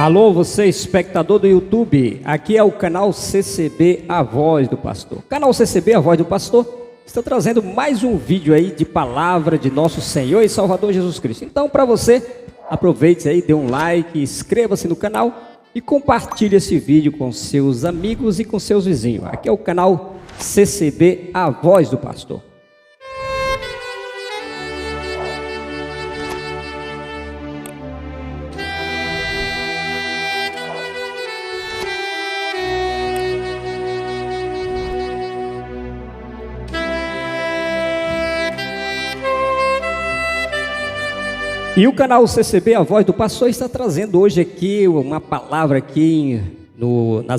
Alô, você espectador do YouTube, aqui é o canal CCB A Voz do Pastor. O canal CCB A Voz do Pastor está trazendo mais um vídeo aí de palavra de nosso Senhor e Salvador Jesus Cristo. Então, para você, aproveite aí, dê um like, inscreva-se no canal e compartilhe esse vídeo com seus amigos e com seus vizinhos. Aqui é o canal CCB A Voz do Pastor. E o canal CCB, a Voz do Pastor, está trazendo hoje aqui uma palavra aqui na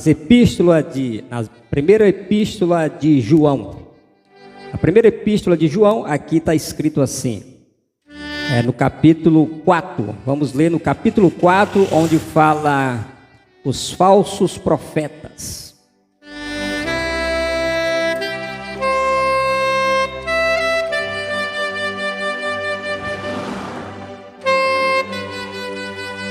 primeira epístola de João. A primeira epístola de João, aqui está escrito assim, no capítulo 4. Vamos ler no capítulo 4, onde fala os falsos profetas.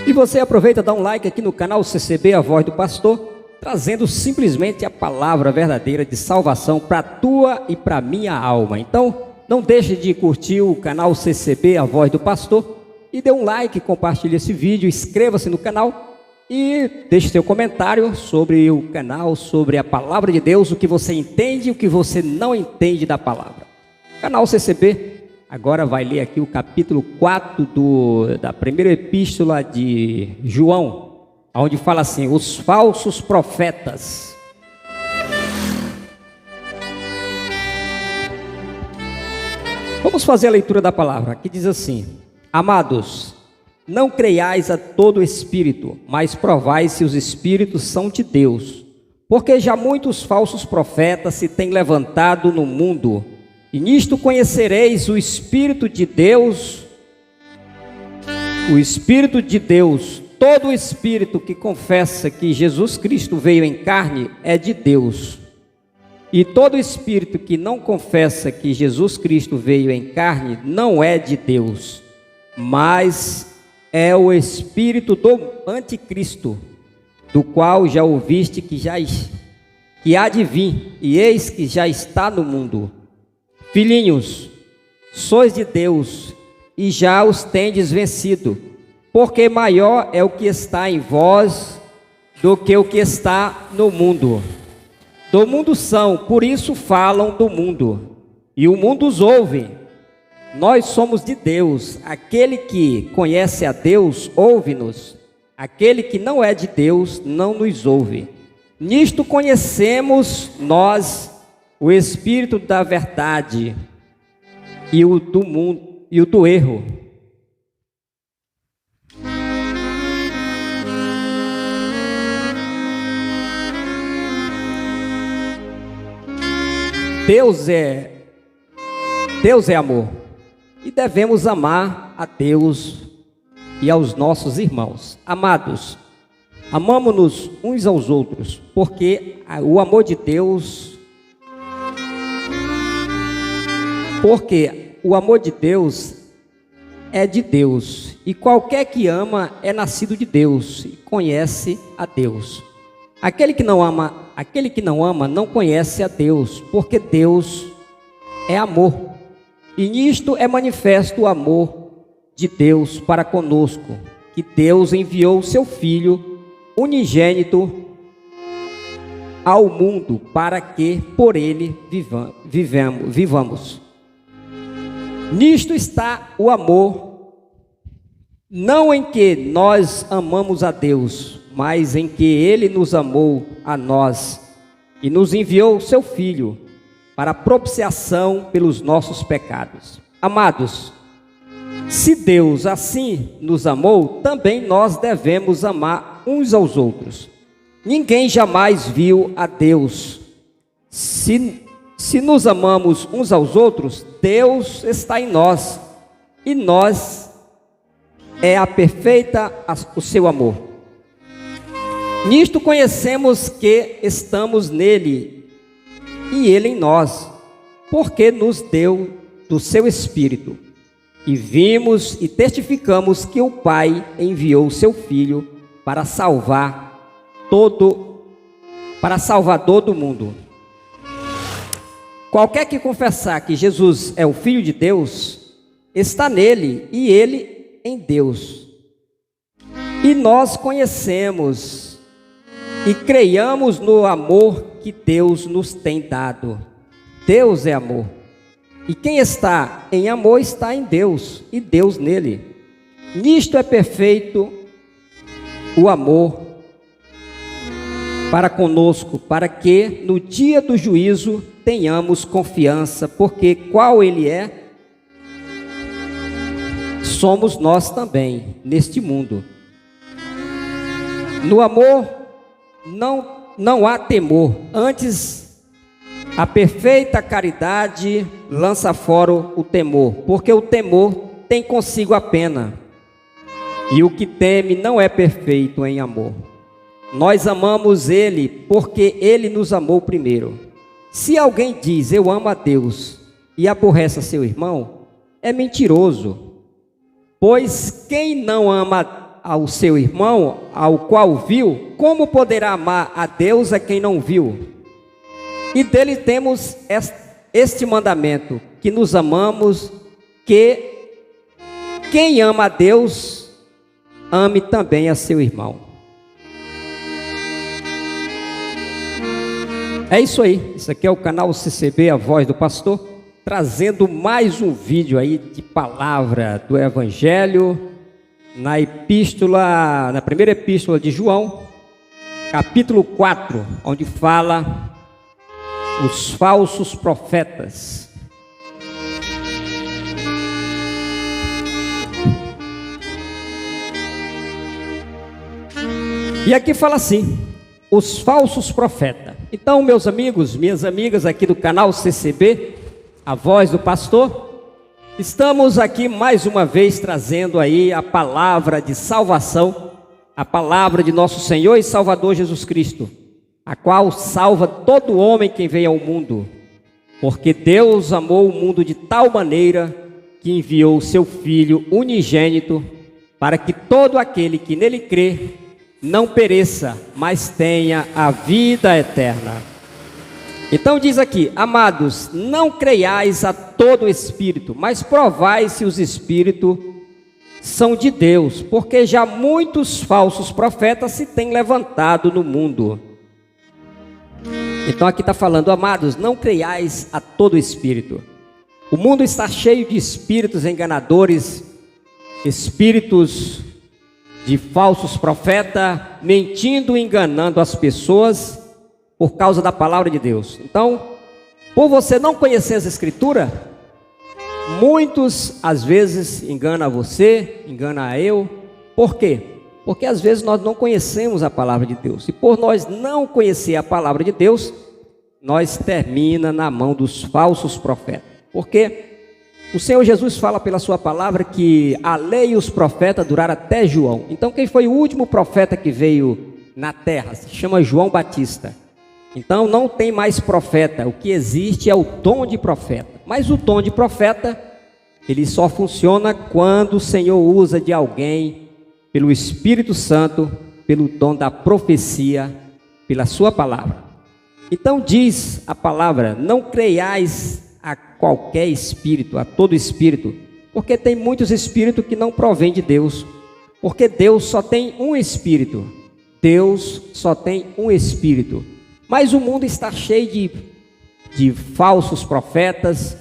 E você aproveita, dá um like aqui no canal CCB, a Voz do Pastor, trazendo simplesmente a palavra verdadeira de salvação para a tua e para a minha alma. Então, não deixe de curtir o canal CCB, a Voz do Pastor, e dê um like, compartilhe esse vídeo, inscreva-se no canal e deixe seu comentário sobre o canal, sobre a palavra de Deus, o que você entende e o que você não entende da palavra. Canal CCB agora vai ler aqui o capítulo 4 da primeira epístola de João, onde fala assim, os falsos profetas. Vamos fazer a leitura da palavra, que diz assim: amados, não creiais a todo espírito, mas provai se os espíritos são de Deus, porque já muitos falsos profetas se têm levantado no mundo. E nisto conhecereis o Espírito de Deus. O Espírito de Deus, todo espírito que confessa que Jesus Cristo veio em carne é de Deus. E todo espírito que não confessa que Jesus Cristo veio em carne não é de Deus, mas é o espírito do anticristo, do qual já ouviste que há de vir, e eis que já está no mundo. Filhinhos, sois de Deus e já os tendes vencido, porque maior é o que está em vós do que o que está no mundo. Do mundo são, por isso falam do mundo, e o mundo os ouve. Nós somos de Deus, aquele que conhece a Deus, ouve-nos. Aquele que não é de Deus, não nos ouve. Nisto conhecemos nós o espírito da verdade e o do mundo e o do erro. Deus é amor e devemos amar a Deus e aos nossos irmãos. Amados, amamo-nos uns aos outros, porque o amor de Deus é de Deus, e qualquer que ama é nascido de Deus e conhece a Deus. Aquele que não ama não conhece a Deus, porque Deus é amor. E nisto é manifesto o amor de Deus para conosco, que Deus enviou o seu Filho unigênito ao mundo para que por ele vivamos. Nisto está o amor, não em que nós amamos a Deus, mas em que Ele nos amou a nós e nos enviou o seu Filho para propiciação pelos nossos pecados. Amados, se Deus assim nos amou, também nós devemos amar uns aos outros. Ninguém jamais viu a Deus. Se nos amamos uns aos outros, Deus está em nós, e nós é o seu amor. Nisto conhecemos que estamos nele, e ele em nós, porque nos deu do seu Espírito. E vimos e testificamos que o Pai enviou o seu Filho para Salvador do mundo. Qualquer que confessar que Jesus é o Filho de Deus, está nele e ele em Deus. E nós conhecemos e creiamos no amor que Deus nos tem dado. Deus é amor. E quem está em amor está em Deus e Deus nele. Nisto é perfeito o amor para conosco, para que no dia do juízo tenhamos confiança, porque qual ele é, somos nós também neste mundo. No amor não há temor, antes a perfeita caridade lança fora o temor, porque o temor tem consigo a pena, e o que teme não é perfeito em amor. Nós amamos ele porque ele nos amou primeiro. Se alguém diz eu amo a Deus e aborrece a seu irmão, é mentiroso. Pois quem não ama ao seu irmão, ao qual viu, como poderá amar a Deus a quem não viu? E dele temos este mandamento, que nos amamos, que quem ama a Deus, ame também a seu irmão. É isso aí, isso aqui é o canal CCB, a voz do pastor, trazendo mais um vídeo aí de palavra do Evangelho, na primeira epístola de João, capítulo 4, onde fala os falsos profetas. E aqui fala assim, os falsos profetas. Então, meus amigos, minhas amigas aqui do canal CCB, a voz do pastor, estamos aqui mais uma vez trazendo aí a palavra de salvação, a palavra de nosso Senhor e Salvador Jesus Cristo, a qual salva todo homem que vem ao mundo, porque Deus amou o mundo de tal maneira que enviou o seu Filho unigênito, para que todo aquele que nele crê não pereça, mas tenha a vida eterna. Então diz aqui, amados, não creiais a todo espírito, mas provai se os espíritos são de Deus, porque já muitos falsos profetas se têm levantado no mundo. Então aqui está falando, amados, não creiais a todo espírito. O mundo está cheio de espíritos enganadores, espíritos de falsos profetas, mentindo e enganando as pessoas por causa da palavra de Deus. Então, por você não conhecer as Escrituras, muitos às vezes enganam você, enganam eu. Por quê? Porque às vezes nós não conhecemos a palavra de Deus. E por nós não conhecer a palavra de Deus, nós termina na mão dos falsos profetas. Porque o Senhor Jesus fala pela sua palavra que a lei e os profetas duraram até João. Então quem foi o último profeta que veio na terra? Se chama João Batista. Então não tem mais profeta, o que existe é o dom de profeta. Mas o dom de profeta, ele só funciona quando o Senhor usa de alguém, pelo Espírito Santo, pelo dom da profecia, pela sua palavra. Então diz a palavra, não creiais a qualquer espírito, a todo espírito, porque tem muitos espíritos que não provêm de Deus, porque Deus só tem um espírito, Deus só tem um espírito. Mas o mundo está cheio de falsos profetas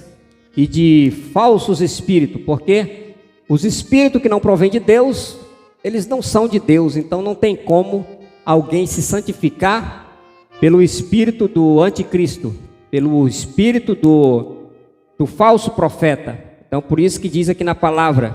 e de falsos espíritos, porque os espíritos que não provêm de Deus, eles não são de Deus, então não tem como alguém se santificar pelo espírito do anticristo, pelo espírito do falso profeta. Então por isso que diz aqui na palavra,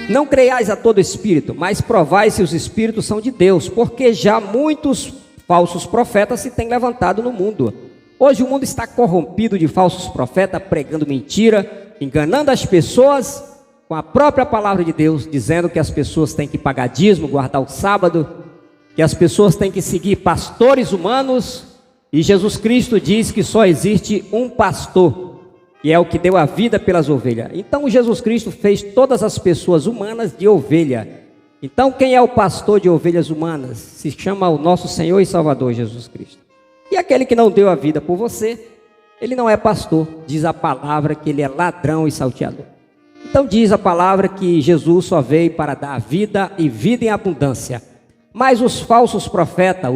não creiais a todo espírito, mas provai se os espíritos são de Deus, porque já muitos falsos profetas se têm levantado no mundo. Hoje o mundo está corrompido de falsos profetas, pregando mentira, enganando as pessoas com a própria palavra de Deus, dizendo que as pessoas têm que pagar dízimo, guardar o sábado, que as pessoas têm que seguir pastores humanos, e Jesus Cristo diz que só existe um pastor, que é o que deu a vida pelas ovelhas. Então Jesus Cristo fez todas as pessoas humanas de ovelha, Então, quem é o pastor de ovelhas humanas? Se chama o nosso Senhor e Salvador Jesus Cristo. E aquele que não deu a vida por você, ele não é pastor. Diz a palavra que ele é ladrão e salteador. Então diz a palavra que Jesus só veio para dar vida e vida em abundância. Mas os falsos profetas,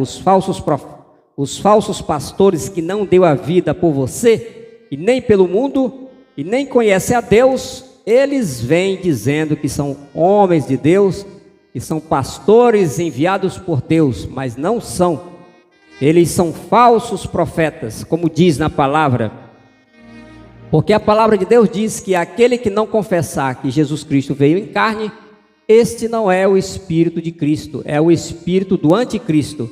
os falsos pastores que não deu a vida por você, e nem pelo mundo, e nem conhecem a Deus, eles vêm dizendo que são homens de Deus, que são pastores enviados por Deus, mas não são. Eles são falsos profetas, como diz na palavra. Porque a palavra de Deus diz que aquele que não confessar que Jesus Cristo veio em carne, este não é o Espírito de Cristo, é o Espírito do anticristo.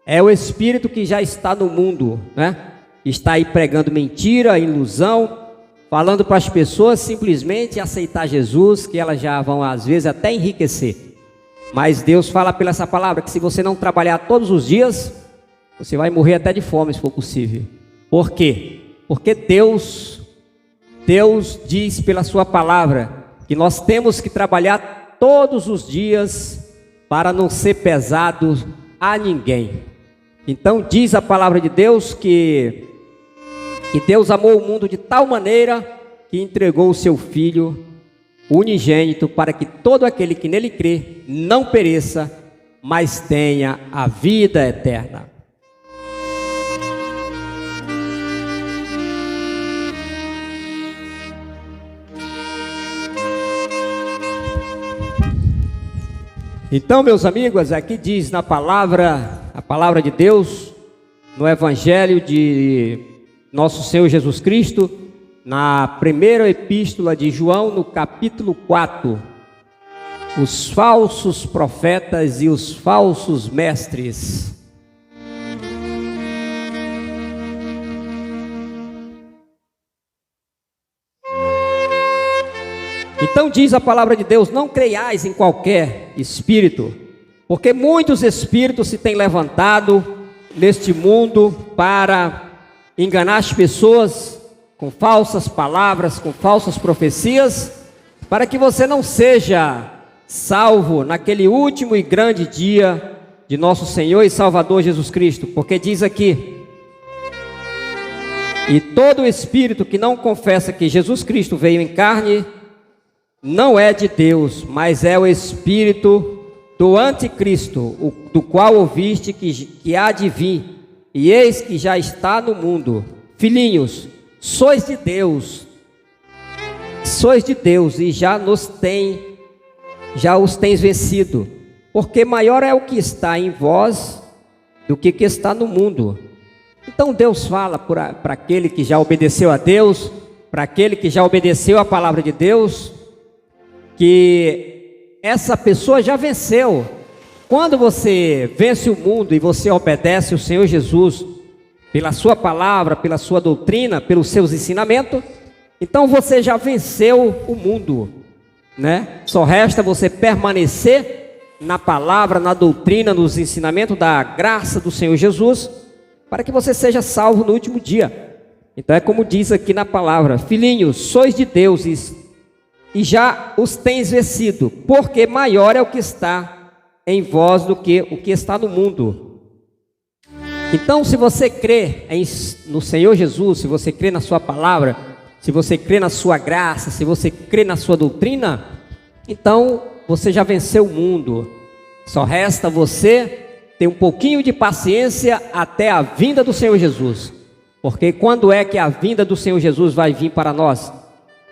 É o Espírito que já está no mundo, né? Está aí pregando mentira, ilusão, falando para as pessoas simplesmente aceitar Jesus, que elas já vão às vezes até enriquecer. Mas Deus fala pela essa palavra que se você não trabalhar todos os dias, você vai morrer até de fome, se for possível. Por quê? Porque Deus diz pela sua palavra que nós temos que trabalhar todos os dias para não ser pesado a ninguém. Então diz a palavra de Deus que Deus amou o mundo de tal maneira que entregou o seu Filho unigênito para que todo aquele que nele crê não pereça, mas tenha a vida eterna. Então, meus amigos, aqui diz na palavra, a palavra de Deus, no Evangelho de nosso Senhor Jesus Cristo, na primeira epístola de João, no capítulo 4, os falsos profetas e os falsos mestres. Então diz a palavra de Deus: não creiais em qualquer espírito, porque muitos espíritos se têm levantado neste mundo para enganar as pessoas com falsas palavras, com falsas profecias, para que você não seja salvo naquele último e grande dia de nosso Senhor e Salvador Jesus Cristo. Porque diz aqui: e todo espírito que não confessa que Jesus Cristo veio em carne não é de Deus, mas é o espírito do anticristo, do qual ouviste que há de vir, e eis que já está no mundo. Filhinhos, sois de Deus e já os tens vencido, porque maior é o que está em vós do que está no mundo. Então Deus fala para aquele que já obedeceu a Deus, para aquele que já obedeceu a palavra de Deus, que essa pessoa já venceu. Quando você vence o mundo e você obedece o Senhor Jesus pela sua palavra, pela sua doutrina, pelos seus ensinamentos, então você já venceu o mundo, né? Só resta você permanecer na palavra, na doutrina, nos ensinamentos da graça do Senhor Jesus, para que você seja salvo no último dia. Então é como diz aqui na palavra: filhinhos, sois de Deus e já os tens vencido, porque maior é o que está em vós do que o que está no mundo. Então, se você crê no Senhor Jesus, se você crê na sua palavra, se você crê na sua graça, se você crê na sua doutrina, então você já venceu o mundo. Só resta você ter um pouquinho de paciência até a vinda do Senhor Jesus. Porque quando é que a vinda do Senhor Jesus vai vir para nós?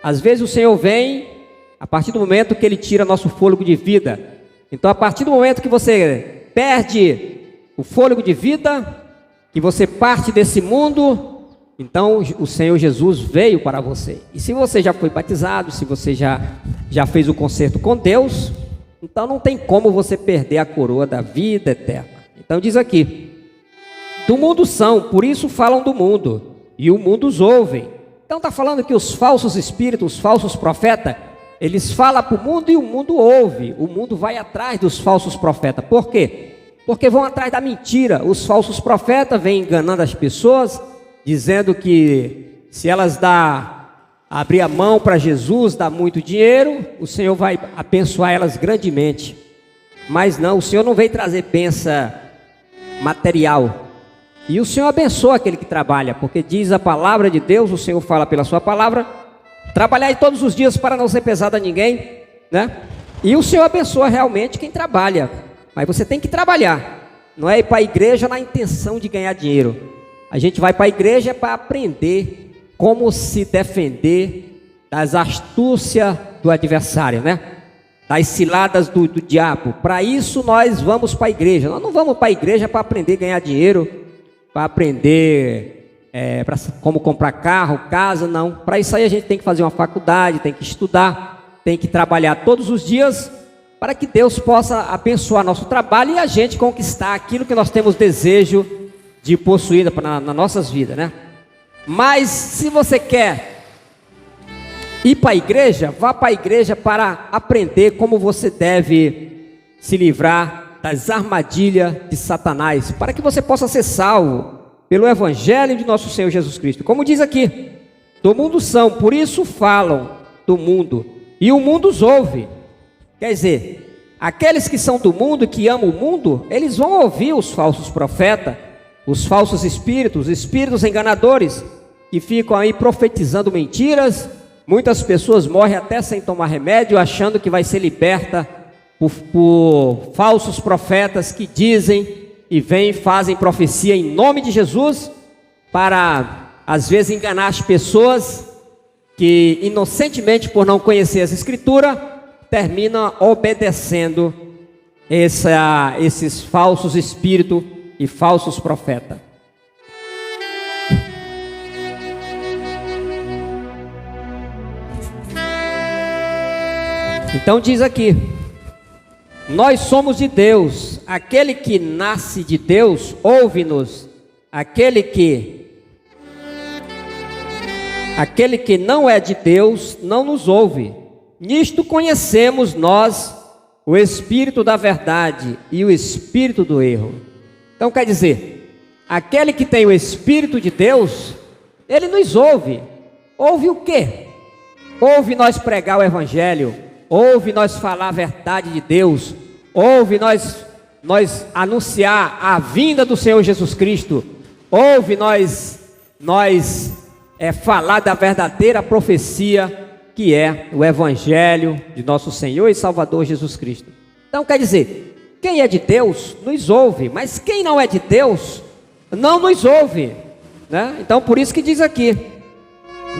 Às vezes o Senhor vem a partir do momento que Ele tira nosso fôlego de vida. Então, a partir do momento que você perde o fôlego de vida, que você parte desse mundo, então o Senhor Jesus veio para você. E se você já foi batizado, se você já fez o concerto com Deus, então não tem como você perder a coroa da vida eterna. Então diz aqui: do mundo são, por isso falam do mundo, e o mundo os ouve. Então está falando que os falsos espíritos, os falsos profetas, eles falam para o mundo e o mundo ouve. O mundo vai atrás dos falsos profetas. Por quê? Porque vão atrás da mentira. Os falsos profetas vêm enganando as pessoas, dizendo que se elas abrir a mão para Jesus, dar muito dinheiro, o Senhor vai abençoar elas grandemente. Mas não, o Senhor não veio trazer bênção material. E o Senhor abençoa aquele que trabalha, porque diz a palavra de Deus, o Senhor fala pela sua palavra, trabalhai todos os dias para não ser pesado a ninguém, né? E o Senhor abençoa realmente quem trabalha. Mas você tem que trabalhar. Não é ir para a igreja na intenção de ganhar dinheiro. A gente vai para a igreja para aprender como se defender das astúcias do adversário, né? Das ciladas do diabo. Para isso nós vamos para a igreja. Nós não vamos para a igreja para aprender a ganhar dinheiro, para aprender como comprar carro, casa, não. Para isso aí a gente tem que fazer uma faculdade, tem que estudar, tem que trabalhar todos os dias para que Deus possa abençoar nosso trabalho e a gente conquistar aquilo que nós temos desejo de possuir nas nossas vidas, né? Mas se você quer ir para a igreja, vá para a igreja para aprender como você deve se livrar das armadilhas de Satanás, para que você possa ser salvo pelo evangelho de nosso Senhor Jesus Cristo. Como diz aqui, do mundo são, por isso falam do mundo, e o mundo os ouve. Quer dizer, aqueles que são do mundo, que amam o mundo, eles vão ouvir os falsos profetas, os falsos espíritos, espíritos enganadores, que ficam aí profetizando mentiras. Muitas pessoas morrem até sem tomar remédio, achando que vai ser liberta por falsos profetas que dizem e vêm, fazem profecia em nome de Jesus, para às vezes enganar as pessoas que inocentemente, por não conhecer as escrituras, terminam obedecendo esses falsos espíritos e falsos profetas. Então diz aqui, nós somos de Deus, aquele que nasce de Deus, ouve-nos, aquele que não é de Deus, não nos ouve. Nisto conhecemos nós o espírito da verdade e o espírito do erro. Então quer dizer, aquele que tem o espírito de Deus, ele nos ouve. Ouve o quê? Ouve nós pregar o evangelho, ouve nós falar a verdade de Deus, ouve nós anunciar a vinda do Senhor Jesus Cristo, ouve nós falar da verdadeira profecia que é o evangelho de nosso Senhor e Salvador Jesus Cristo. Então quer dizer, quem é de Deus nos ouve, mas quem não é de Deus não nos ouve, né? Então por isso que diz aqui,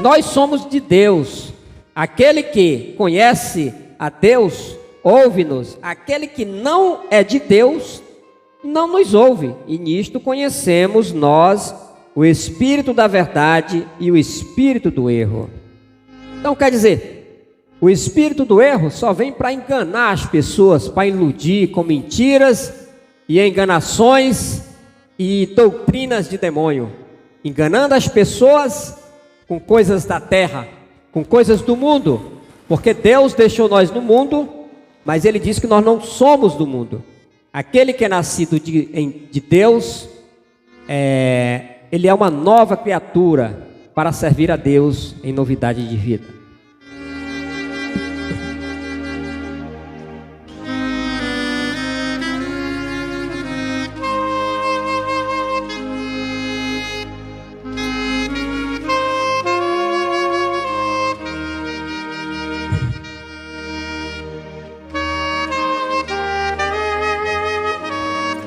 nós somos de Deus, aquele que conhece a Deus ouve-nos, aquele que não é de Deus não nos ouve. E nisto conhecemos nós o espírito da verdade e o espírito do erro. Então quer dizer, o espírito do erro só vem para enganar as pessoas, para iludir com mentiras e enganações e doutrinas de demônio, enganando as pessoas com coisas da terra, com coisas do mundo, porque Deus deixou nós no mundo, mas Ele diz que nós não somos do mundo. Aquele que é nascido de Deus, ele é uma nova criatura para servir a Deus em novidade de vida.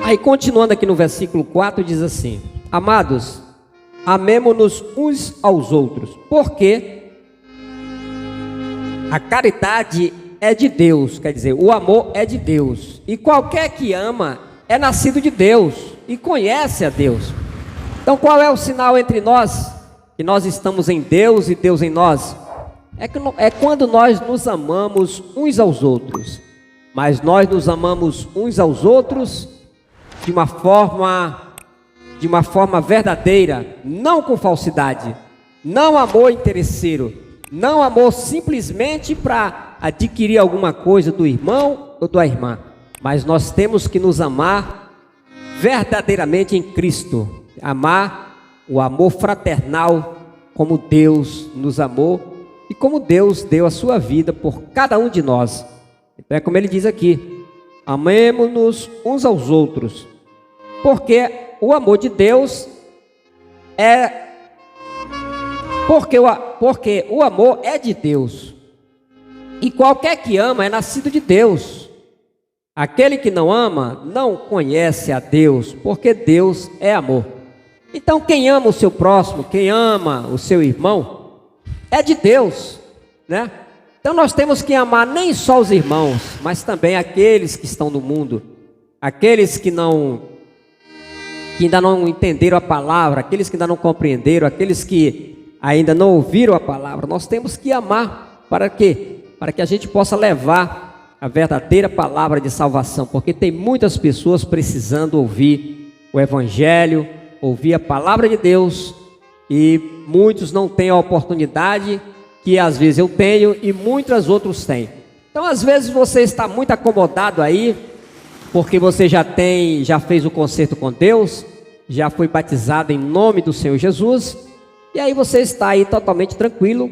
Aí continuando aqui no versículo 4 diz assim: amados, amemo-nos uns aos outros, porque a caridade é de Deus, quer dizer, o amor é de Deus, e qualquer que ama é nascido de Deus e conhece a Deus. Então qual é o sinal entre nós, que nós estamos em Deus e Deus em nós? É quando nós nos amamos uns aos outros, mas nós nos amamos uns aos outros de uma forma verdadeira, não com falsidade, não amor interesseiro, não amor simplesmente para adquirir alguma coisa do irmão ou da irmã, mas nós temos que nos amar verdadeiramente em Cristo, amar o amor fraternal como Deus nos amou e como Deus deu a sua vida por cada um de nós. Então é como ele diz aqui: amemo-nos uns aos outros, porque o amor de Deus porque o amor é de Deus, e qualquer que ama é nascido de Deus. Aquele que não ama não conhece a Deus, porque Deus é amor. Então quem ama o seu próximo, quem ama o seu irmão, é de Deus, né? Então nós temos que amar nem só os irmãos, mas também aqueles que estão no mundo, aqueles que ainda não entenderam a palavra, aqueles que ainda não compreenderam, aqueles que ainda não ouviram a palavra. Nós temos que amar para quê? Para que a gente possa levar a verdadeira palavra de salvação, porque tem muitas pessoas precisando ouvir o Evangelho, ouvir a palavra de Deus, e muitos não têm a oportunidade que às vezes eu tenho e muitos outros têm. Então às vezes você está muito acomodado aí, porque você já fez o concerto com Deus, já foi batizado em nome do Senhor Jesus, e aí você está aí totalmente tranquilo,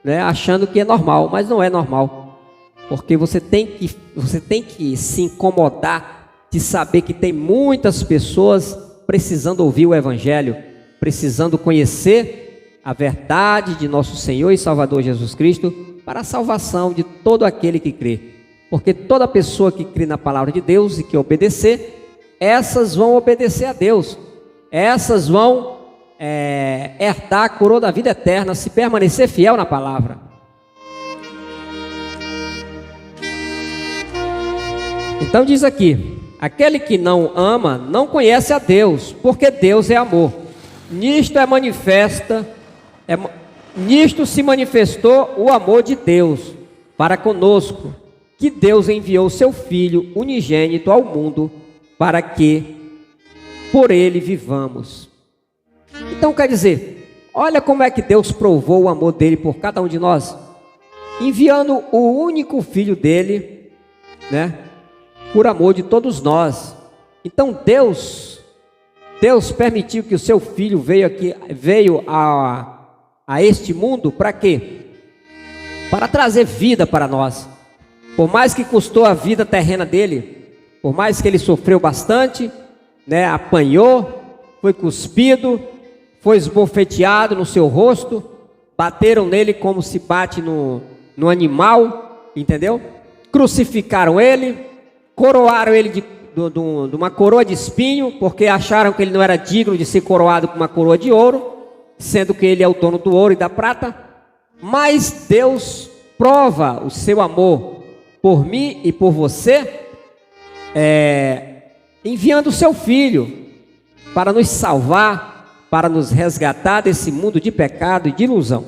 né, achando que é normal, mas não é normal, porque você tem que se incomodar de saber que tem muitas pessoas precisando ouvir o Evangelho, precisando conhecer a verdade de nosso Senhor e Salvador Jesus Cristo, para a salvação de todo aquele que crê. Porque toda pessoa que crê na palavra de Deus e que obedecer, essas vão obedecer a Deus, essas vão herdar a coroa da vida eterna, se permanecer fiel na palavra. Então diz aqui: aquele que não ama não conhece a Deus, porque Deus é amor. Nisto se manifestou o amor de Deus para conosco, que Deus enviou seu Filho unigênito ao mundo, para que por ele vivamos. Então quer dizer, olha como é que Deus provou o amor dele por cada um de nós, enviando o único Filho dele, né, por amor de todos nós. Então Deus permitiu que o seu Filho veio a este mundo para quê? Para trazer vida para nós. Por mais que custou a vida terrena dele, por mais que ele sofreu bastante, né, apanhou, foi cuspido, foi esbofeteado no seu rosto, bateram nele como se bate no animal, entendeu? Crucificaram ele, coroaram ele de uma coroa de espinho, porque acharam que ele não era digno de ser coroado com uma coroa de ouro, sendo que ele é o dono do ouro e da prata. Mas Deus prova o seu amor por mim e por você, enviando o seu Filho para nos salvar, para nos resgatar desse mundo de pecado e de ilusão.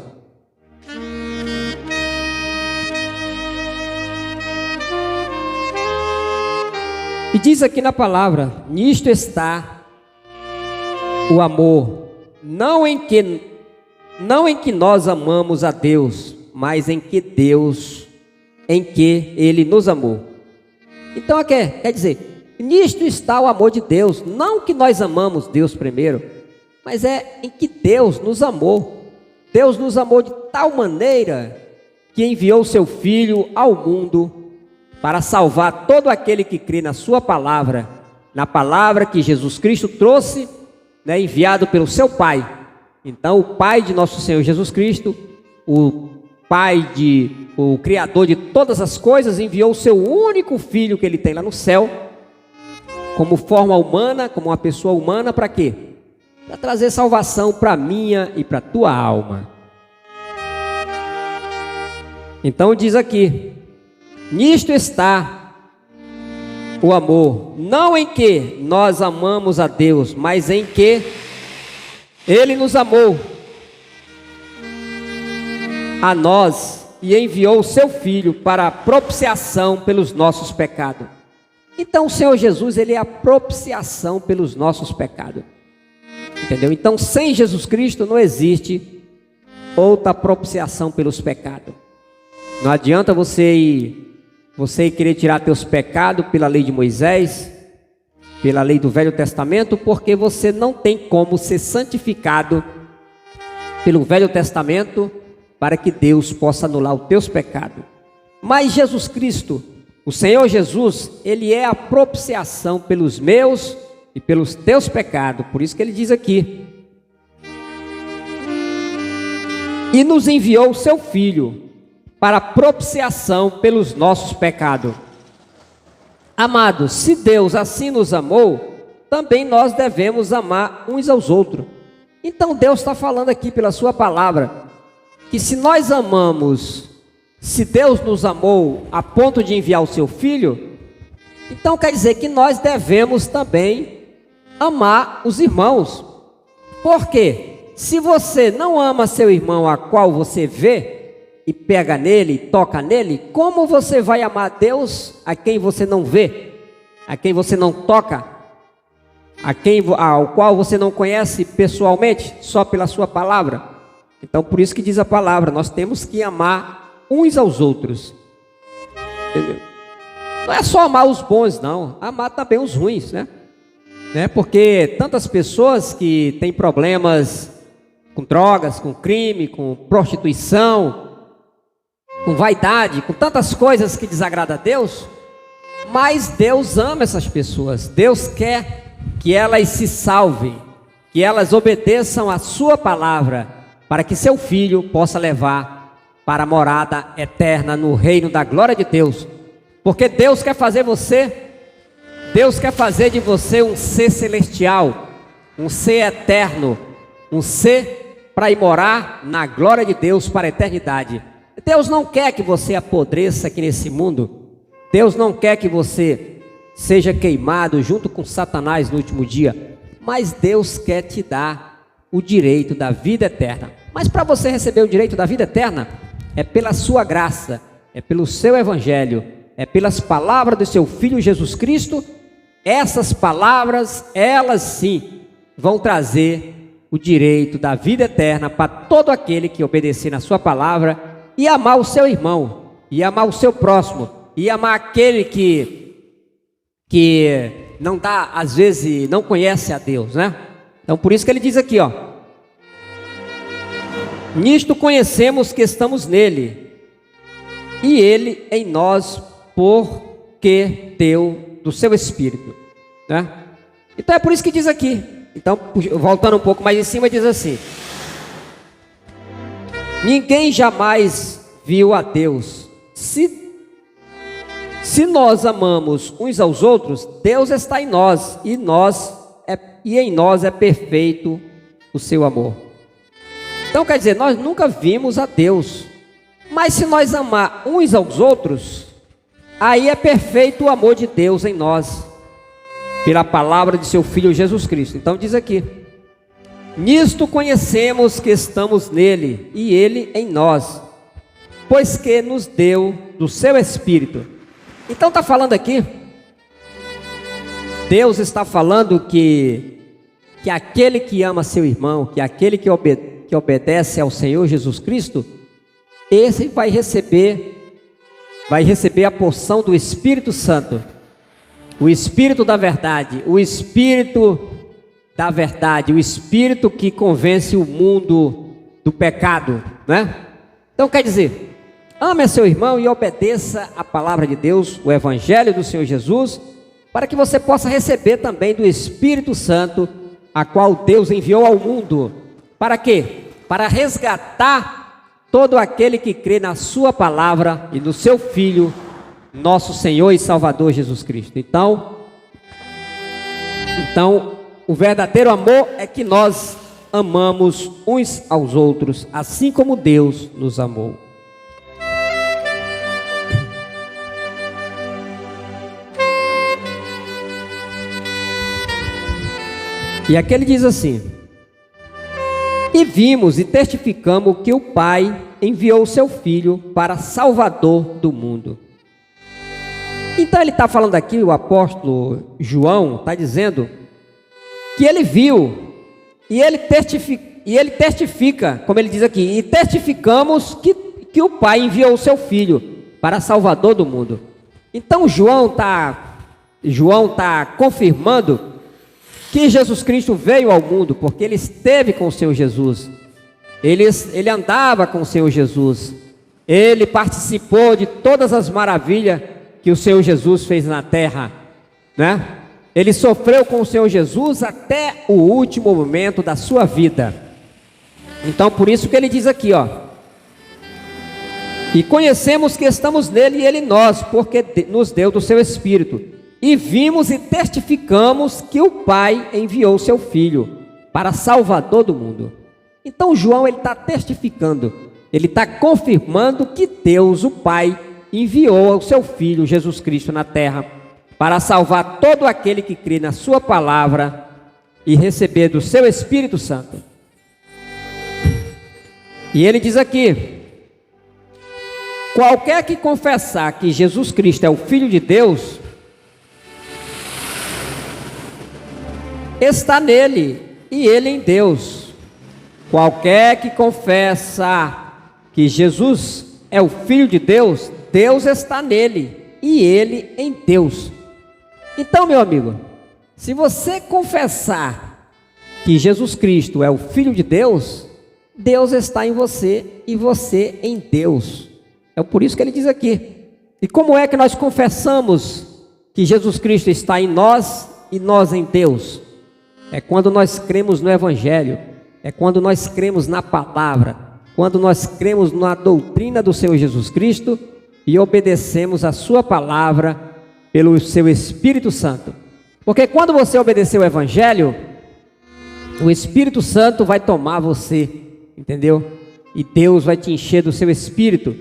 E diz aqui na palavra: nisto está o amor, não em que nós amamos a Deus, mas em que Ele nos amou. Então quer dizer, nisto está o amor de Deus, não que nós amamos Deus primeiro, mas é em que Deus nos amou. Deus nos amou de tal maneira que enviou o seu Filho ao mundo para salvar todo aquele que crê na sua palavra, na palavra que Jesus Cristo trouxe, né, enviado pelo seu Pai. Então o Pai de nosso Senhor Jesus Cristo, o Criador de todas as coisas, enviou o seu único Filho que ele tem lá no céu, como forma humana, como uma pessoa humana, para quê? Para trazer salvação para a minha e para a tua alma. Então diz aqui: nisto está o amor, não em que nós amamos a Deus, mas em que Ele nos amou a nós e enviou o seu Filho para a propiciação pelos nossos pecados. Então o Senhor Jesus, Ele é a propiciação pelos nossos pecados, entendeu? Então sem Jesus Cristo não existe outra propiciação pelos pecados. Não adianta você querer tirar teus pecados pela lei de Moisés, pela lei do Velho Testamento, porque você não tem como ser santificado pelo Velho Testamento para que Deus possa anular os teus pecados. Mas Jesus Cristo, O Senhor Jesus, Ele é a propiciação pelos meus e pelos teus pecados. Por isso que Ele diz aqui: e nos enviou o seu Filho para propiciação pelos nossos pecados. Amados, se Deus assim nos amou, também nós devemos amar uns aos outros. Então Deus está falando aqui pela sua palavra, que se nós amamos, se Deus nos amou a ponto de enviar o seu Filho, então quer dizer que nós devemos também amar os irmãos. Por quê? Se você não ama seu irmão a qual você vê, e pega nele, toca nele, como você vai amar Deus a quem você não vê, a quem você não toca, ao qual você não conhece pessoalmente, só pela sua palavra? Então por isso que diz a palavra, nós temos que amar uns aos outros. Entendeu? Não é só amar os bons, não, amar também os ruins, né? Porque tantas pessoas que têm problemas com drogas, com crime, com prostituição, com vaidade, com tantas coisas que desagradam a Deus, mas Deus ama essas pessoas. Deus quer que elas se salvem, que elas obedeçam a sua palavra, para que seu Filho possa levar para a morada eterna no reino da glória de Deus. Porque Deus quer fazer de você um ser celestial, um ser eterno, um ser para ir morar na glória de Deus para a eternidade. Deus não quer que você apodreça aqui nesse mundo. Deus não quer que você seja queimado junto com Satanás no último dia. Mas Deus quer te dar o direito da vida eterna. Mas para você receber o direito da vida eterna, é pela sua graça, é pelo seu evangelho, é pelas palavras do seu Filho Jesus Cristo. Essas palavras, elas sim, vão trazer o direito da vida eterna para todo aquele que obedecer na sua palavra e amar o seu irmão, e amar o seu próximo, e amar aquele que não dá, às vezes não conhece a Deus, né? Então por isso que ele diz aqui, ó: nisto conhecemos que estamos nele, e ele em nós, porque deu do seu Espírito, né? Então é por isso que diz aqui. Então, voltando um pouco mais em cima, diz assim: ninguém jamais viu a Deus. Se nós amamos uns aos outros, Deus está em nós, e em nós é perfeito o seu amor. Então quer dizer, nós nunca vimos a Deus, mas se nós amar uns aos outros, aí é perfeito o amor de Deus em nós, pela palavra de seu Filho Jesus Cristo. Então diz aqui: nisto conhecemos que estamos nele, e ele em nós, pois que nos deu do seu Espírito. Então está falando aqui, Deus está falando que aquele que ama seu irmão, que aquele que obedece ao Senhor Jesus Cristo, esse vai receber a porção do Espírito Santo, o Espírito da verdade, o Espírito da verdade, o Espírito que convence o mundo do pecado, né? Então quer dizer, ame a seu irmão e obedeça a palavra de Deus, o Evangelho do Senhor Jesus, para que você possa receber também do Espírito Santo, a qual Deus enviou ao mundo. Para quê? Para resgatar todo aquele que crê na sua palavra e no seu Filho, nosso Senhor e Salvador Jesus Cristo. Então, o verdadeiro amor é que nós amamos uns aos outros, assim como Deus nos amou. E aqui ele diz assim: e vimos e testificamos que o Pai enviou o seu Filho para Salvador do mundo. Então ele está falando aqui, o apóstolo João está dizendo que ele viu e ele testifica, como ele diz aqui, e testificamos que o Pai enviou o seu Filho para Salvador do mundo. Então João está confirmando que Jesus Cristo veio ao mundo, porque ele esteve com o Senhor Jesus, ele andava com o Senhor Jesus, ele participou de todas as maravilhas que que o Senhor Jesus fez na terra, né? Ele sofreu com o Senhor Jesus até o último momento da sua vida. Então, por isso que ele diz aqui, ó: e conhecemos que estamos nele e ele em nós, porque nos deu do seu Espírito. E vimos e testificamos que o Pai enviou o seu Filho para Salvador do mundo. Então João, ele está testificando, ele está confirmando que Deus, o Pai, enviou o seu Filho Jesus Cristo na terra para salvar todo aquele que crê na sua palavra e receber do seu Espírito Santo. E ele diz aqui: qualquer que confessar que Jesus Cristo é o Filho de Deus, está nele e ele em Deus. Qualquer que confessa que Jesus é o Filho de Deus, Deus está nele e ele em Deus. Então, meu amigo, se você confessar que Jesus Cristo é o Filho de Deus, Deus está em você e você em Deus. É por isso que ele diz aqui. E como é que nós confessamos que Jesus Cristo está em nós e nós em Deus? É quando nós cremos no Evangelho, é quando nós cremos na palavra, quando nós cremos na doutrina do Senhor Jesus Cristo e obedecemos a sua palavra pelo seu Espírito Santo. Porque quando você obedecer o Evangelho, o Espírito Santo vai tomar você, entendeu? E Deus vai te encher do seu Espírito,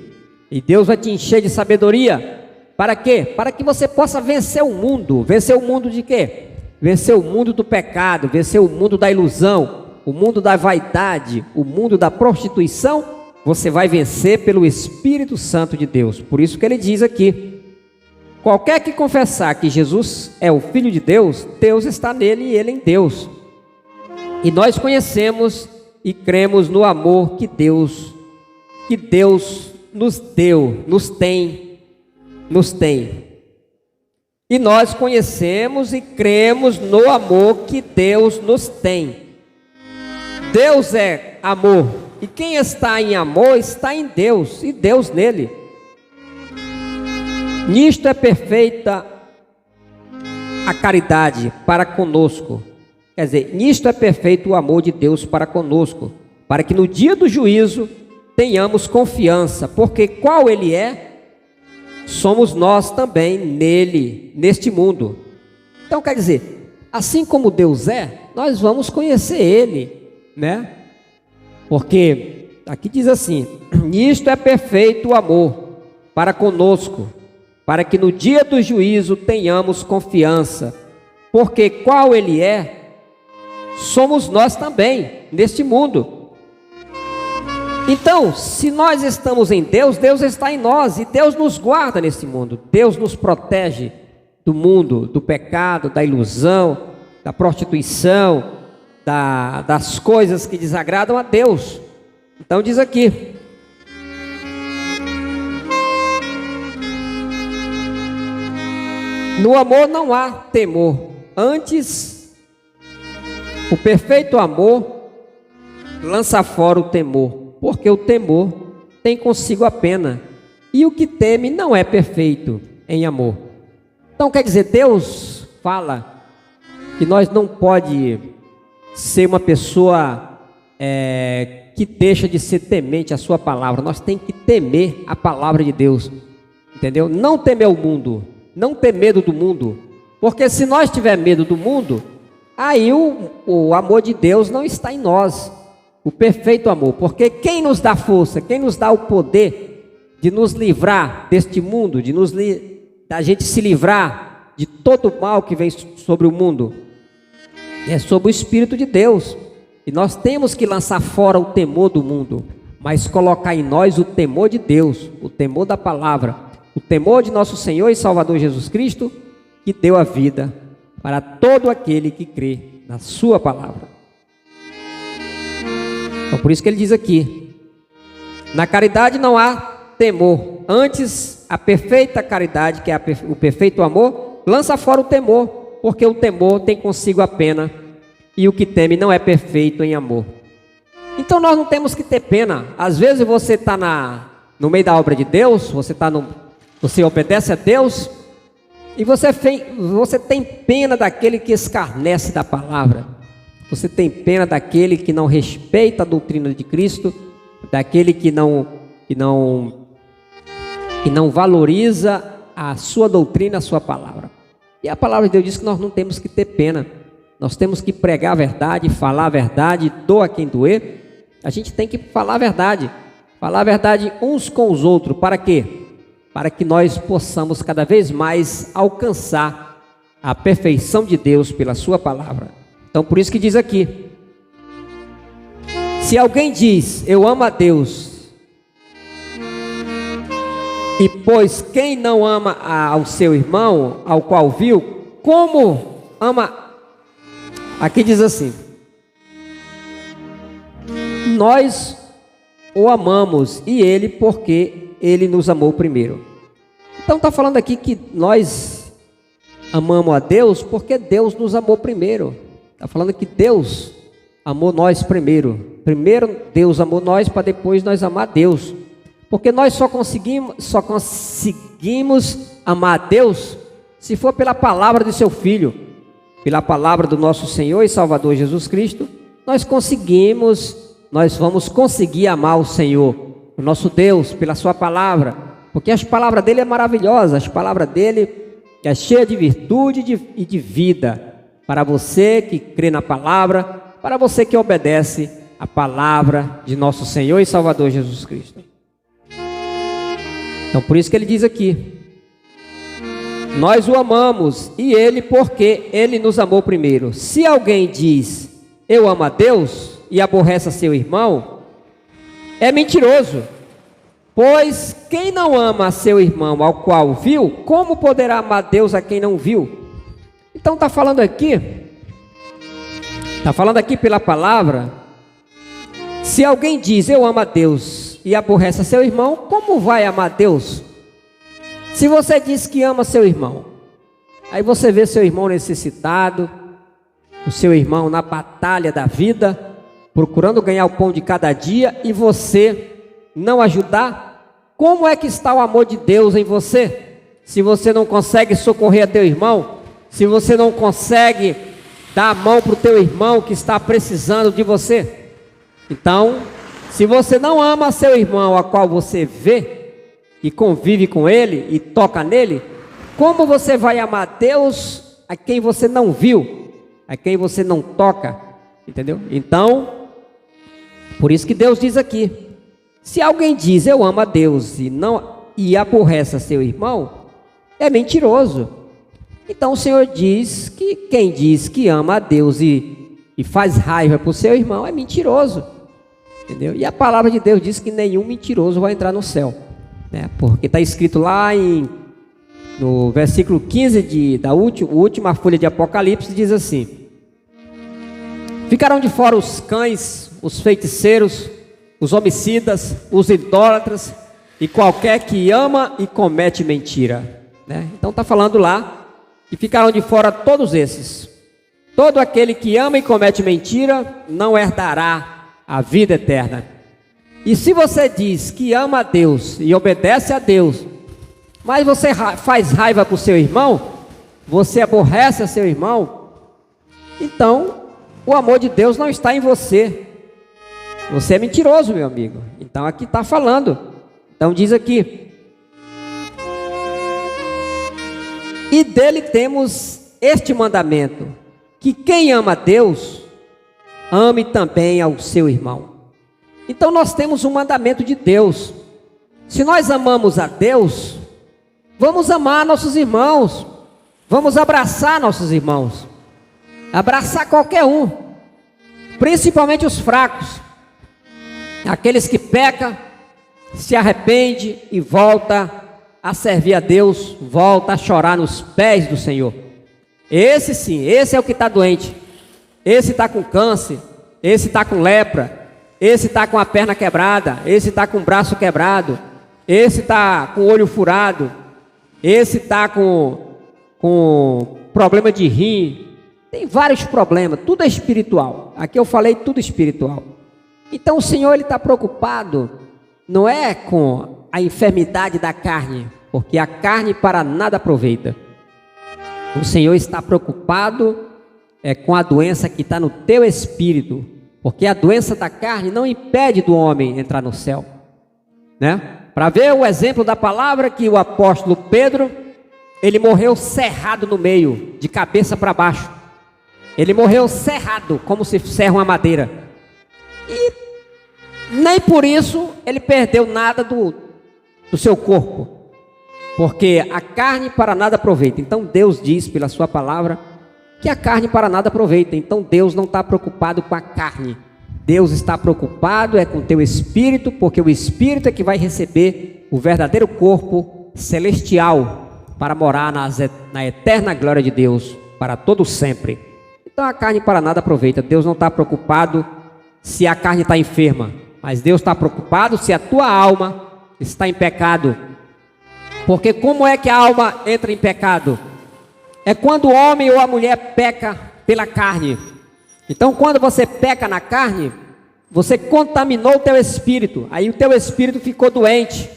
e Deus vai te encher de sabedoria. Para quê? Para que você possa vencer o mundo. Vencer o mundo de quê? Vencer o mundo do pecado, vencer o mundo da ilusão, o mundo da vaidade, o mundo da prostituição. Você vai vencer pelo Espírito Santo de Deus. Por isso que ele diz aqui: qualquer que confessar que Jesus é o Filho de Deus, Deus está nele e ele em Deus. E nós conhecemos e cremos no amor que Deus nos deu, nos tem. E nós conhecemos e cremos no amor que Deus nos tem. Deus é amor, e quem está em amor está em Deus, e Deus nele. Nisto é perfeita a caridade para conosco. Quer dizer, nisto é perfeito o amor de Deus para conosco, para que no dia do juízo tenhamos confiança, porque qual ele é, somos nós também nele, neste mundo. Então quer dizer, assim como Deus é, nós vamos conhecer ele, né? Porque aqui diz assim: nisto é perfeito o amor para conosco, para que no dia do juízo tenhamos confiança, porque qual ele é, somos nós também neste mundo. Então, se nós estamos em Deus, Deus está em nós, e Deus nos guarda nesse mundo. Deus nos protege do mundo, do pecado, da ilusão, da prostituição, das coisas que desagradam a Deus. Então diz aqui: no amor não há temor, antes o perfeito amor lança fora o temor, porque o temor tem consigo a pena, e o que teme não é perfeito em amor. Então quer dizer, Deus fala que nós não pode ser uma pessoa que deixa de ser temente à sua palavra. Nós temos que temer a palavra de Deus, entendeu? Não temer o mundo, não ter medo do mundo, porque se nós tiver medo do mundo, aí o amor de Deus não está em nós, o perfeito amor. Porque quem nos dá força, quem nos dá o poder de nos livrar deste mundo, da gente se livrar de todo o mal que vem sobre o mundo, é sobre o Espírito de Deus. E nós temos que lançar fora o temor do mundo, mas colocar em nós o temor de Deus, o temor da palavra, o temor de nosso Senhor e Salvador Jesus Cristo, que deu a vida para todo aquele que crê na sua palavra. Então por isso que ele diz aqui: na caridade não há temor, antes a perfeita caridade, que é o perfeito amor, lança fora o temor, porque o temor tem consigo a pena, e o que teme não é perfeito em amor. Então nós não temos que ter pena. Às vezes você está no meio da obra de Deus, você está Você obedece a Deus e você tem pena daquele que escarnece da palavra. Você tem pena daquele que não respeita a doutrina de Cristo, daquele que não valoriza a sua doutrina, a sua palavra. E a palavra de Deus diz que nós não temos que ter pena. Nós temos que pregar a verdade, falar a verdade, doa quem doer. A gente tem que falar a verdade uns com os outros. Para quê? Para que nós possamos cada vez mais alcançar a perfeição de Deus pela sua palavra. Então por isso que diz aqui: se alguém diz, eu amo a Deus, e pois quem não ama ao seu irmão, ao qual viu, como ama... Aqui diz assim: nós o amamos, e ele, porque ele nos amou primeiro. Então está falando aqui que nós amamos a Deus porque Deus nos amou primeiro. Está falando que Deus amou nós primeiro. Primeiro Deus amou nós, para depois nós amar a Deus. Porque nós só conseguimos amar a Deus se for pela palavra de seu Filho, pela palavra do nosso Senhor e Salvador Jesus Cristo. Nós vamos conseguir amar o Senhor, o nosso Deus, pela sua palavra. Porque as palavras dele é maravilhosa, as palavras dele é cheia de virtude e de vida. Para você que crê na palavra, para você que obedece a palavra de nosso Senhor e Salvador Jesus Cristo. Então por isso que ele diz aqui: nós o amamos, e ele, porque ele nos amou primeiro. Se alguém diz, eu amo a Deus, e aborrece a seu irmão, é mentiroso. Pois quem não ama a seu irmão, ao qual viu, como poderá amar a Deus a quem não viu? Então está falando aqui pela palavra: se alguém diz, eu amo a Deus, e aborrece a seu irmão, como vai amar a Deus? Se você diz que ama seu irmão, aí você vê seu irmão necessitado, o seu irmão na batalha da vida, procurando ganhar o pão de cada dia, e você não ajudar, como é que está o amor de Deus em você? Se você não consegue socorrer a teu irmão, se você não consegue dar a mão para o teu irmão que está precisando de você. Então, se você não ama seu irmão, a qual você vê e convive com ele e toca nele, como você vai amar Deus a quem você não viu, a quem você não toca? Entendeu? Então, por isso que Deus diz aqui: se alguém diz, eu amo a Deus, e aborrece a seu irmão, é mentiroso. Então o Senhor diz que quem diz que ama a Deus e faz raiva para o seu irmão é mentiroso. Entendeu? E a palavra de Deus diz que nenhum mentiroso vai entrar no céu, né? Porque está escrito lá no versículo 15 da última folha de Apocalipse, diz assim: ficarão de fora os cães, os feiticeiros, os homicidas, os idólatras e qualquer que ama e comete mentira, né? Então está falando lá que ficarão de fora todos esses. Todo aquele que ama e comete mentira não herdará a vida eterna. E se você diz que ama a Deus e obedece a Deus, mas você faz raiva para o seu irmão, você aborrece a seu irmão, então o amor de Deus não está em você. Você é mentiroso, meu amigo. Então aqui está falando. Então diz aqui: e dele temos este mandamento, que quem ama a Deus, ame também ao seu irmão. Então nós temos um mandamento de Deus. Se nós amamos a Deus, vamos amar nossos irmãos, vamos abraçar nossos irmãos, abraçar qualquer um, principalmente os fracos, aqueles que pecam, se arrepende e volta a servir a Deus, volta a chorar nos pés do Senhor. Esse sim, esse é o que está doente. Esse está com câncer, esse está com lepra, esse está com a perna quebrada, esse está com o braço quebrado, esse está com o olho furado, esse está com problema de rim. Tem vários problemas, tudo é espiritual. Aqui eu falei tudo espiritual. Então o Senhor, Ele está preocupado, não é com a enfermidade da carne, porque a carne para nada aproveita. O Senhor está preocupado com a doença que está no teu espírito, porque a doença da carne não impede do homem entrar no céu, né? Para ver o exemplo da palavra, que o apóstolo Pedro, ele morreu cerrado no meio, de cabeça para baixo. Ele morreu cerrado, como se serra uma madeira. E nem por isso ele perdeu nada do seu corpo, porque a carne para nada aproveita. Então Deus diz pela sua palavra que a carne para nada aproveita. Então Deus não está preocupado com a carne. Deus está preocupado com o teu espírito, porque o espírito é que vai receber o verdadeiro corpo celestial para morar na eterna glória de Deus para todo sempre. Então a carne para nada aproveita. Deus não está preocupado se a carne está enferma, mas Deus está preocupado se a tua alma está em pecado. Porque como é que a alma entra em pecado? É quando o homem ou a mulher peca pela carne. Então quando você peca na carne, você contaminou o teu espírito. Aí o teu espírito ficou doente.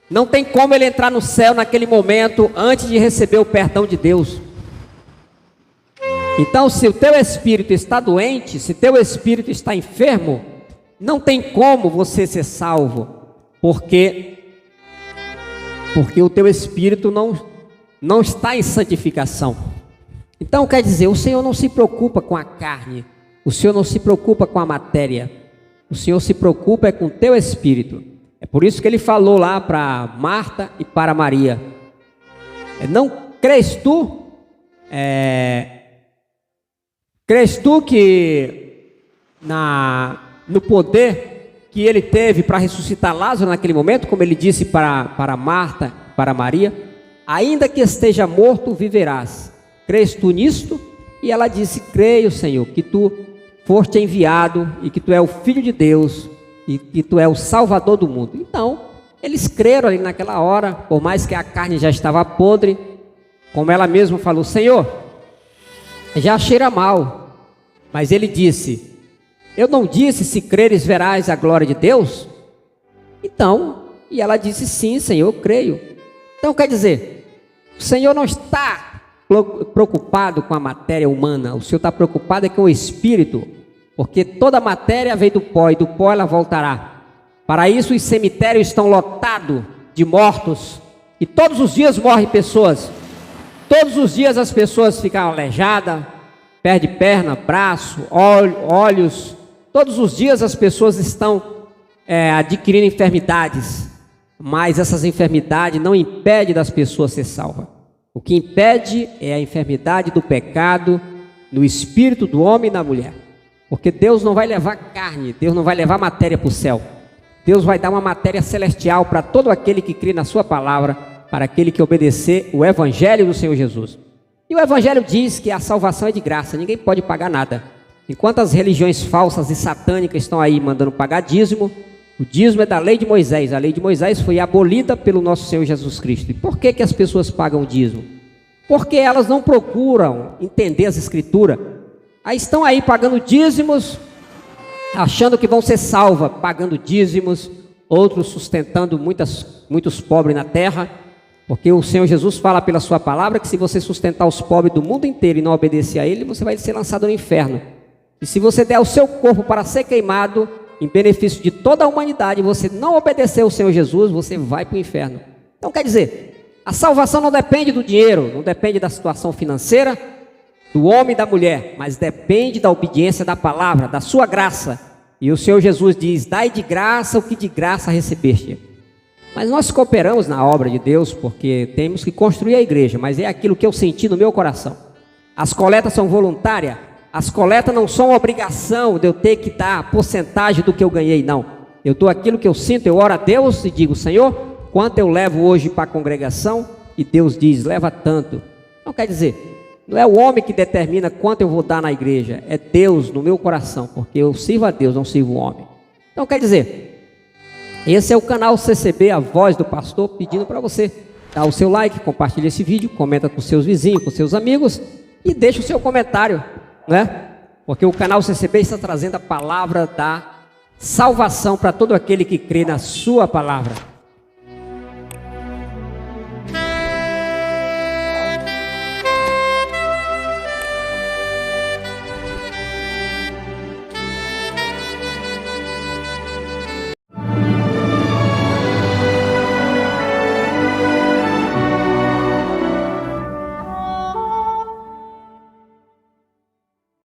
Não tem como ele entrar no céu naquele momento antes de receber o perdão de Deus. Então se o teu espírito está doente, se teu espírito está enfermo, não tem como você ser salvo. Porque o teu espírito não está em santificação. Então quer dizer, o Senhor não se preocupa com a carne, o Senhor não se preocupa com a matéria, o Senhor se preocupa com o teu espírito. É por isso que ele falou lá para Marta e para Maria: não crês tu? Crês tu que no poder que ele teve para ressuscitar Lázaro naquele momento, como ele disse para Marta, para Maria: ainda que esteja morto, viverás. Crês tu nisto? E ela disse: creio, Senhor, que tu foste enviado e que tu é o Filho de Deus e que tu é o Salvador do mundo. Então, eles creram ali naquela hora, por mais que a carne já estava podre, como ela mesma falou: Senhor, já cheira mal. Mas ele disse: eu não disse, se creres verás a glória de Deus? Então, e ela disse: sim, Senhor, eu creio. Então quer dizer, o Senhor não está preocupado com a matéria humana, o Senhor está preocupado com o espírito, porque toda a matéria veio do pó e do pó ela voltará. Para isso os cemitérios estão lotados de mortos, e todos os dias morrem pessoas, todos os dias as pessoas ficam aleijadas, perdem perna, braço, olhos, todos os dias as pessoas estão adquirindo enfermidades, mas essas enfermidades não impedem das pessoas ser salvas. O que impede é a enfermidade do pecado no espírito do homem e da mulher. Porque Deus não vai levar carne, Deus não vai levar matéria para o céu. Deus vai dar uma matéria celestial para todo aquele que crê na sua palavra, para aquele que obedecer o evangelho do Senhor Jesus. E o evangelho diz que a salvação é de graça, ninguém pode pagar nada. Enquanto as religiões falsas e satânicas estão aí mandando pagar dízimo, o dízimo é da lei de Moisés. A lei de Moisés foi abolida pelo nosso Senhor Jesus Cristo. E por que as pessoas pagam o dízimo? Porque elas não procuram entender as escrituras. Aí estão aí pagando dízimos, achando que vão ser salvas, pagando dízimos, outros sustentando muitos pobres na terra. Porque o Senhor Jesus fala pela sua palavra que se você sustentar os pobres do mundo inteiro e não obedecer a Ele, você vai ser lançado no inferno. E se você der o seu corpo para ser queimado, em benefício de toda a humanidade, você não obedecer ao Senhor Jesus, você vai para o inferno. Então quer dizer, a salvação não depende do dinheiro, não depende da situação financeira, do homem e da mulher, mas depende da obediência da palavra, da sua graça. E o Senhor Jesus diz: dai de graça o que de graça recebeste. Mas nós cooperamos na obra de Deus, porque temos que construir a igreja, mas é aquilo que eu senti no meu coração. As coletas são voluntárias, as coletas não são obrigação de eu ter que dar a porcentagem do que eu ganhei, não. Eu dou aquilo que eu sinto, eu oro a Deus e digo: Senhor, quanto eu levo hoje para a congregação? E Deus diz: leva tanto. Então quer dizer, não é o homem que determina quanto eu vou dar na igreja, é Deus no meu coração, porque eu sirvo a Deus, não sirvo o homem. Então quer dizer, esse é o canal CCB, a voz do pastor, pedindo para você dar o seu like, compartilha esse vídeo, comenta com seus vizinhos, com seus amigos e deixa o seu comentário, né? Porque o canal CCB está trazendo a palavra da salvação para todo aquele que crê na sua palavra.